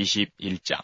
21장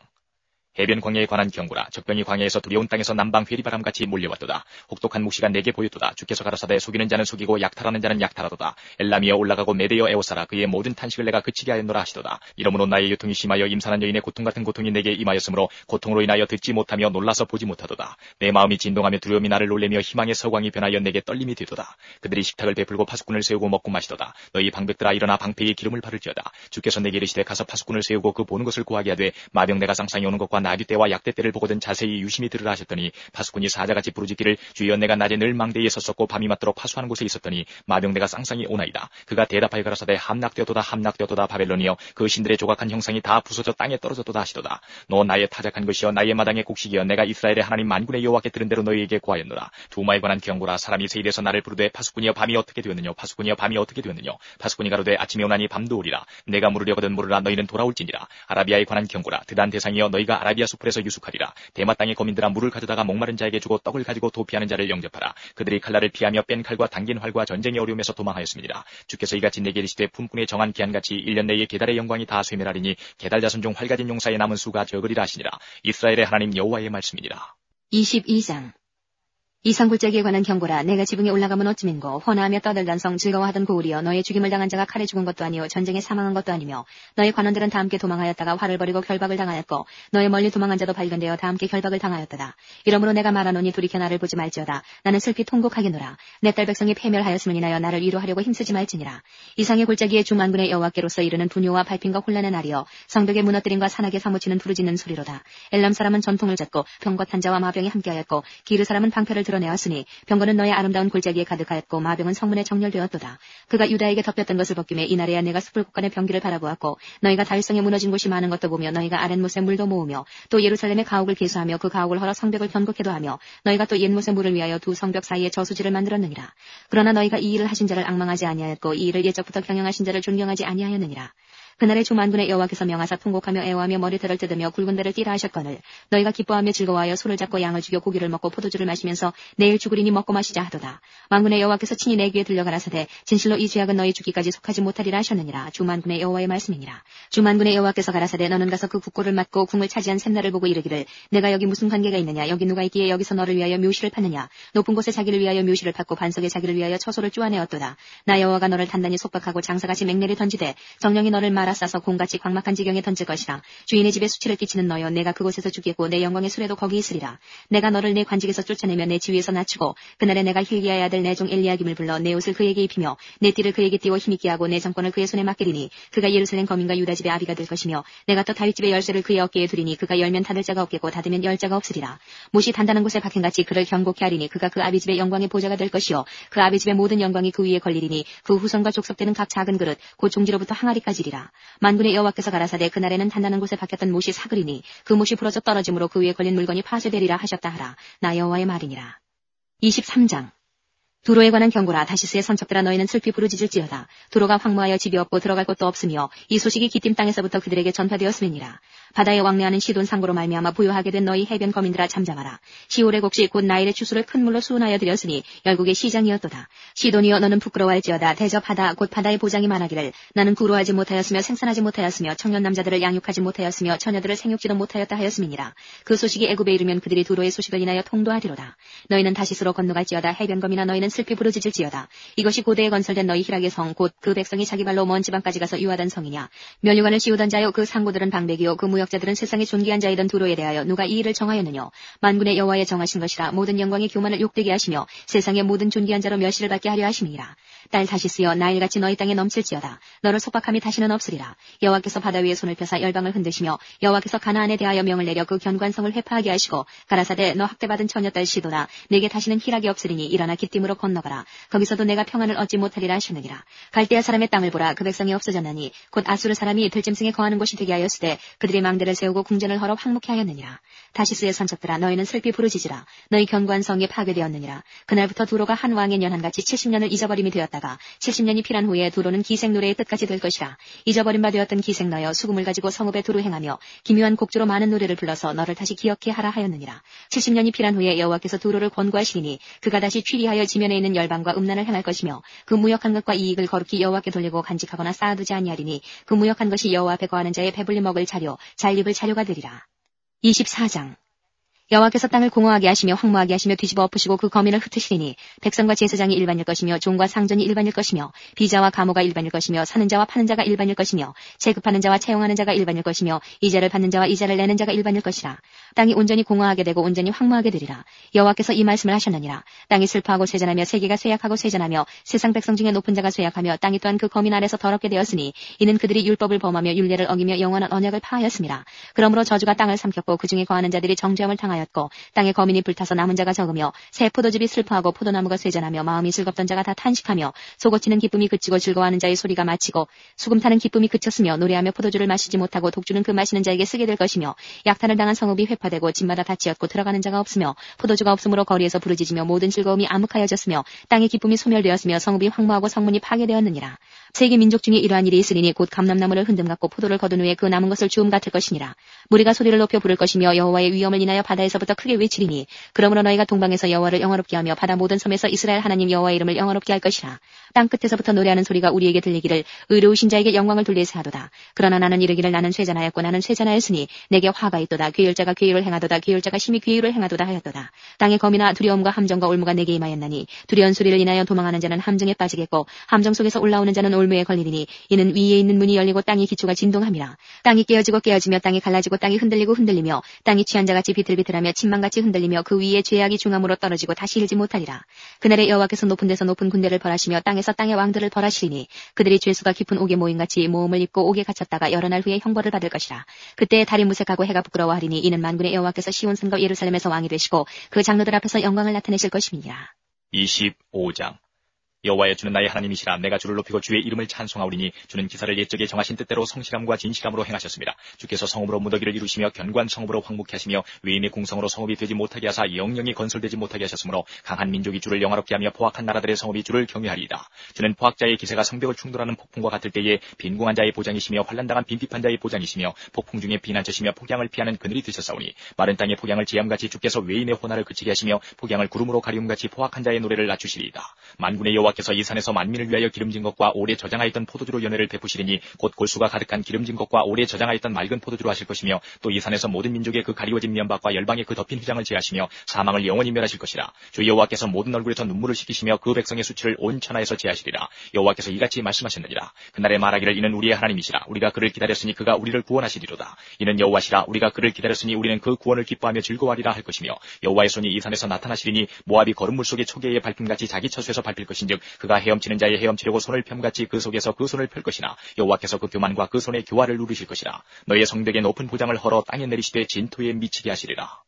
해변 광야에 관한 경고라. 적병이 광야에서 두려운 땅에서 남방 회리바람같이 몰려왔도다. 혹독한 묵시가 내게 보였도다. 주께서 가라사대 속이는 자는 속이고 약탈하는 자는 약탈하도다. 엘람이여 올라가고 메대여 에워싸라. 그의 모든 탄식을 내가 그치게 하였노라 하시도다. 이러므로 나의 유통이 심하여 임산한 여인의 고통 같은 고통이 내게 임하였으므로 고통으로 인하여 듣지 못하며 놀라서 보지 못하도다. 내 마음이 진동하며 두려움이 나를 놀래며 희망의 서광이 변하여 내게 떨림이 되도다. 그들이 식탁을 베풀고 파수꾼을 세우고 먹고 마시도다. 너희 방백들아 일어나 방패에 기름을 바를지어다. 주께서 내게 이르시되 가서 파수꾼을 세우고 그 보는 것을 구하게 하되 마병내가 쌍쌍이 오는 것과 나귀 때와 약대 때를 보거든 자세히 유심히 들으라 하셨더니 파수꾼이 사자같이 부르짖기를 주여 내가 낮에 늘 망대에 섰었고 밤이 맞도록 파수하는 곳에 있었더니 마병내가 쌍쌍이 오나이다. 그가 대답하여 가라사대 함락되었도다 바벨론이여 그 신들의 조각한 형상이 다 부서져 땅에 떨어졌도다 하시도다. 너 나의 타작한 것이여 나의 마당의 곡식이여 내가 이스라엘의 하나님 만군의 여호와께 들은 대로 너희에게 구하였노라. 두마에 관한 경고라. 사람이 세일에서 나를 부르되 파수꾼이여 밤이 어떻게 되었느냐 파수꾼이여 밤이 어떻게 되었느냐 파수꾼이 가로되 아침이 오나니 밤도 오리라. 내가 물으려거든 물으라 너희는 돌아올지니라. 아라비아에 관한 경고라. 드단 대상이여 너희가 아라비아 숲을 유숙하리라. 대마 땅의 거민들아 물을 가져다가 목마른 자에게 주고 떡을 가지고 도피하는 자를 영접하라. 그들이 칼날을 피하며 뺀 칼과 당긴 활과 전쟁의 어려움에서 도망하였습니다. 주께서 이같이 내게 이르시되 품꾼의 정한 기한같이 1년 내에 게달의 영광이 다 쇠멸하리니 게달 자손 중 활가진 용사의 남은 수가 적으리라 하시니라. 이스라엘의 하나님 여호와의 말씀이니라. 22장 이상굴짜기에 관한 경고라. 내가 지붕에 올라가면 어찌민고 헌화하며 떠들던 성 즐거워하던 고울이여 너의 죽임을 당한 자가 칼에 죽은 것도 아니요 전쟁에 사망한 것도 아니며 너의 관원들은 다 함께 도망하였다가 활을 버리고 결박을 당하였고 너의 멀리 도망한 자도 발견되어 다 함께 결박을 당하였도다. 이러므로 내가 말하노니 돌이켜 나를 보지 말지어다. 나는 슬피 통곡하겠노라. 내 딸 백성이 패멸하였음을 인하여 나를 위로하려고 힘쓰지 말지니라. 이상의 골짜기에 주만군의 여호와께로서 이르는 분뇨와 발핀과 혼란의 날이여 성벽의 무너뜨림과 산악에 사무치는 부르짖는 소리로다. 엘람 사람은 전통을 졌고 병거 탄자와 마병이 함께하였고 기르 사람은 방패를 드러내었으니 병거는 너의 아름다운 골짜기에 가득하였고 마병은 성문에 정렬되었도다. 그가 유다에게 덮였던 것을 벗김에 이날에야 내가 숲을 곳간의 병기를 바라보았고 너희가 다윗성에 무너진 곳이 많은 것도 보며 너희가 아랫못에 물도 모으며 또 예루살렘의 가옥을 계수하며 그 가옥을 헐어 성벽을 견고케도 하며 너희가 또 옛못의 물을 위하여 두 성벽 사이에 저수지를 만들었느니라. 그러나 너희가 이 일을 하신 자를 앙망하지 아니하였고 이 일을 옛적부터 경영하신 자를 존경하지 아니하였느니라. 그날에 주만군의 여호와께서 명하사 통곡하며 애워하며 머리털을 뜯으며 굵은 데를 띠라 하셨거늘 너희가 기뻐하며 즐거워하여 소를 잡고 양을 죽여 고기를 먹고 포도주를 마시면서 내일 죽으리니 먹고 마시자 하도다. 만군의 여호와께서 친히 내 귀에 들려 가라사대 진실로 이 죄악은 너희 죽기까지 속하지 못하리라 하셨느니라. 주만군의 여호와의 말씀이니라. 주만군의 여호와께서 가라사대 너는 가서 그 국고를 맞고 궁을 차지한 샘날을 보고 이르기를 내가 여기 무슨 관계가 있느냐 여기 누가 있기에 여기서 너를 위하여 묘시를 팠느냐 높은 곳에 자기를 위하여 묘시를 팠고 반석에 자기를 위하여 처소를 쪼아내었도다. 나 여호와가 너를 단단히 속박하고 장사같이 맹렬히 던지되 정령이 너를 말아 싸서 공같이 광막한 지경에 던질 것이라. 주인의 집에 수치를 끼치는 너여 내가 그곳에서 죽겠고 내 영광의 수레도 거기 있으리라. 내가 너를 내 관직에서 쫓아내며 내 지위에서 낮추고 그날에 내가 힐기야의 아들 내 종 엘리야김을 불러 내 옷을 그에게 입히며 내 띠를 그에게 띠워 힘있게 하고 내 정권을 그의 손에 맡기리니 그가 예루살렘 거민과 유다 집의 아비가 될 것이며 내가 또 다윗 집의 열쇠를 그의 어깨에 두리니 그가 열면 닫을 자가 없겠고 닫으면 열 자가 없으리라. 못이 단단한 곳에 박힌같이 그를 견고케 하리니 그가 그 아비 집의 영광의 보좌가 될 것이요 그 아비 집의 모든 영광이 그 위에 걸리리니 그 후손과 족속되는 각 작은 그릇 곧 종지로부터 항아리까지리라. 만군의 여호와께서 가라사대 그날에는 단단한 곳에 박혔던 못이 사그리니 그 못이 부러져 떨어짐으로 그 위에 걸린 물건이 파쇄되리라 하셨다 하라. 나 여호와의 말이니라. 23장 두로에 관한 경고라. 다시스의 선척들아 너희는 슬피 부르짖을지어다. 두로가 황무하여 집이 없고 들어갈 곳도 없으며 이 소식이 기띔 땅에서부터 그들에게 전파되었음이니라. 바다에 왕래하는 시돈 상고로 말미암아 부요하게 된 너희 해변 거민들아 잠잠하라. 시올의 곡식 곧 나일의 추수를 큰 물로 수운하여 드렸으니 열국의 시장이었도다. 시돈이여 너는 부끄러워할지어다. 대접하다 곧 바다의 보장이 많아기를 나는 구로하지 못하였으며 생산하지 못하였으며 청년 남자들을 양육하지 못하였으며 처녀들을 생육지도 못하였다 하였음이니라. 그 소식이 애굽에 이르면 그들이 두로의 소식을 인하여 통도하리로다. 너희는 다시스로 건너갈지어다. 해변 거민아 너희는 슬피 부르짖을지어다. 이것이 고대에 건설된 너희 희락의 성 곧 그 백성이 자기 발로 먼 지방까지 가서 유하던 성이냐. 면류관을 씌우던 자요 그 상고들은 방백이요 그 무역자들은 세상에 존귀한 자이던 두로에 대하여 누가 이 일을 정하였느냐. 만군의 여호와의 정하신 것이라. 모든 영광의 교만을 욕되게 하시며 세상의 모든 존귀한 자로 멸시를 받게 하려 하심이니라. 딸 다시스여 나일같이 너희 땅에 넘칠지어다. 너를 속박함이 다시는 없으리라. 여호와께서 바다 위에 손을 펴사 열방을 흔드시며 여호와께서 가나안에 대하여 명을 내려 그 견고한 성을 회파하게 하시고 가라사대 너 학대받은 처녀딸 시도나 내게 다시는 희락이 없으리니 일어나 기띔으로 건너가라. 거기서도 내가 평안을 얻지 못하리라 하셨느니라. 갈대아 사람의 땅을 보라. 그 백성이 없어졌나니 곧 아수르 사람이 들짐승에 거하는 곳이 되게 하였으되 그들이 망대를 세우고 궁전을 헐어 황무케 하였느니라. 다시스의 선척들아 너희는 슬피 부르짖으라. 너희 견고한 성이 파괴되었느니라. 그날부터 두로가 한 왕의 년한같이 70년을 잊어버림이 되었다가 살다가 70년이 필한 후에 두로는 기생 노래의 뜻까지 될 것이라. 잊어버린 바 되었던 기생 너여 수금을 가지고 성읍에 두루 행하며 기묘한 곡조로 많은 노래를 불러서 너를 다시 기억해 하라 하였느니라. 70년이 필한 후에 여호와께서 두로를 권고하시리니 그가 다시 취리하여 지면에 있는 열방과 음란을 행할 것이며 그 무역한 것과 이익을 거룩히 여호와께 돌리고 간직하거나 쌓아두지 아니하리니 그 무역한 것이 여호와 앞에 거하는 자의 배불리 먹을 자료 잘 입을 자료가 되리라. 24장 여호와께서 땅을 공허하게 하시며 황무하게 하시며 뒤집어 엎으시고 그 거민을 흩으시리니 백성과 제사장이 일반일 것이며 종과 상전이 일반일 것이며 비자와 가모가 일반일 것이며 사는 자와 파는 자가 일반일 것이며 체급하는 자와 채용하는 자가 일반일 것이며 이자를 받는 자와 이자를 내는 자가 일반일 것이라. 땅이 온전히 공허하게 되고 온전히 황무하게 되리라. 여호와께서 이 말씀을 하셨느니라. 땅이 슬퍼하고 쇠잔하며 세계가 쇠약하고 쇠잔하며 세상 백성 중에 높은 자가 쇠약하며 땅이 또한 그 거민 아래서 더럽게 되었으니 이는 그들이 율법을 범하며 율례를 어기며 영원한 언약을 파하였음이라. 그러므로 저주가 땅을 삼켰고 그 중에 거하는 자들이 정죄함을 당하였고 땅에 거민이 불타서 남은 자가 적으며 새 포도즙이 슬퍼하고 포도나무가 쇠잔하며 마음이 즐겁던 자가 다 탄식하며 소고치는 기쁨이 그치고 즐거워하는 자의 소리가 마치고 수금 타는 기쁨이 그쳤으며 노래하며 포도주를 마시지 못하고 독주는 그 마시는 자에게 쓰게 될 것이며 약탈을 당한 성읍이 회파되고 집마다 닫히었고 들어가는 자가 없으며 포도주가 없으므로 거리에서 부르짖으며 모든 즐거움이 암흑하여졌으며 땅의 기쁨이 소멸되었으며 성읍이 황무하고 성문이 파괴되었느니라. 세계 민족 중에 이러한 일이 있으리니 곧 감람나무를 흔듦 같고 포도를 거둔 후에 그 남은 것을 주움 같을 것이니라. 무리가 소리를 높여 부를 것이며 여호와의 위엄을 인하여 바다에서부터 크게 외치리니 그러므로 너희가 동방에서 여호와를 영화롭게 하며 바다 모든 섬에서 이스라엘 하나님 여호와의 이름을 영화롭게 할 것이라. 땅 끝에서부터 노래하는 소리가 우리에게 들리기를 의로우신 자에게 영광을 돌리세 하도다. 그러나 나는 이르기를 나는 쇠잔하였고 나는 쇠잔하였으니 내게 화가 있도다. 괴율자가 괴율을 행하도다. 괴율자가 심히 괴율을 행하도다 하였도다. 땅의 검이나 두려움과 함정과 올무가 내게 임하였나니 두려운 소리를 인하여 도망하는 자는 함정에 빠지겠고 함정 속에서 올라오는 자는 올무에 걸리리니 이는 위에 있는 문이 열리고 땅의 기초가 진동함이라. 땅이 깨어지고 깨어지며 땅이 갈라지고 땅이 흔들리고 흔들리며 땅이 취한 자같이 비틀비틀하며 침망같이 흔들리며 그 위에 죄악이 중함으로 떨어지고 다시 일지 못하리라. 그날에 여호와께서 높은 데서 높은 군대를 벌하시며 땅에서 땅의 왕들을 벌하시리니 그들이 죄수가 깊은 옥에 모임같이 모험을 입고 옥에 갇혔다가 여러 날 후에 형벌을 받을 것이라. 그때 달이 무색하고 해가 부끄러워하리니 이는 만군의 여호와께서 시온산과 예루살렘에서 왕이 되시고 그 장로들 앞에서 영광을 나타내실 것임이니라. 25장 여호와여 주는 나의 하나님이시라. 내가 주를 높이고 주의 이름을 찬송하오리니 주는 기사를 옛적에 정하신 뜻대로 성실함과 진실함으로 행하셨습니다. 주께서 성읍으로 무더기를 이루시며 견고한 성읍으로 황묵케 하시며 외인의 궁성으로 성읍이 되지 못하게 하사 영영이 건설되지 못하게 하셨으므로 강한 민족이 주를 영화롭게 하며 포악한 나라들의 성읍이 주를 경외하리이다. 주는 포악자의 기세가 성벽을 충돌하는 폭풍과 같을 때에 빈궁한 자의 보장이시며 환난당한 빈핍한 자의 보장이시며 폭풍 중에 비난처시며 폭양을 피하는 그늘이 되셨사오니 마른 땅의 폭양을 지함같이 주께서 외인의 호나를 그치게 하시며 폭양을 구름으로 가리움같이 포악한 자의 노래를 낮추시리이다. 만군의 여호와께서 이 산에서 만민을 위하여 기름진 것과 오래 저장하였던 포도주로 연회를 베푸시리니 곧 골수가 가득한 기름진 것과 오래 저장하였던 맑은 포도주로 하실 것이며 또 이 산에서 모든 민족의 그 가리워진 면박과 열방의 그 덮인 휘장을 제하시며 사망을 영원히 멸하실 것이라. 주 여호와께서 모든 얼굴에서 눈물을 씻기시며 그 백성의 수치를 온 천하에서 제하시리라. 여호와께서 이같이 말씀하셨느니라. 그날에 말하기를 이는 우리의 하나님이시라. 우리가 그를 기다렸으니 그가 우리를 구원하시리로다. 이는 여호와시라. 우리가 그를 기다렸으니 우리는 그 구원을 기뻐하며 즐거워하리라 할 것이며 여호와의 손이 이 산에서 나타나시리니 모압이 거름물 속의 초계의 밟힘같이 자기 처소에서 밟힐 것인즉 그가 헤엄치는 자의 헤엄치려고 손을 펴같이 그 속에서 그 손을 펼 것이나 여호와께서 그 교만과 그 손의 교화를 누르실 것이라. 너의 성벽에 높은 보장을 헐어 땅에 내리시되 진토에 미치게 하시리라.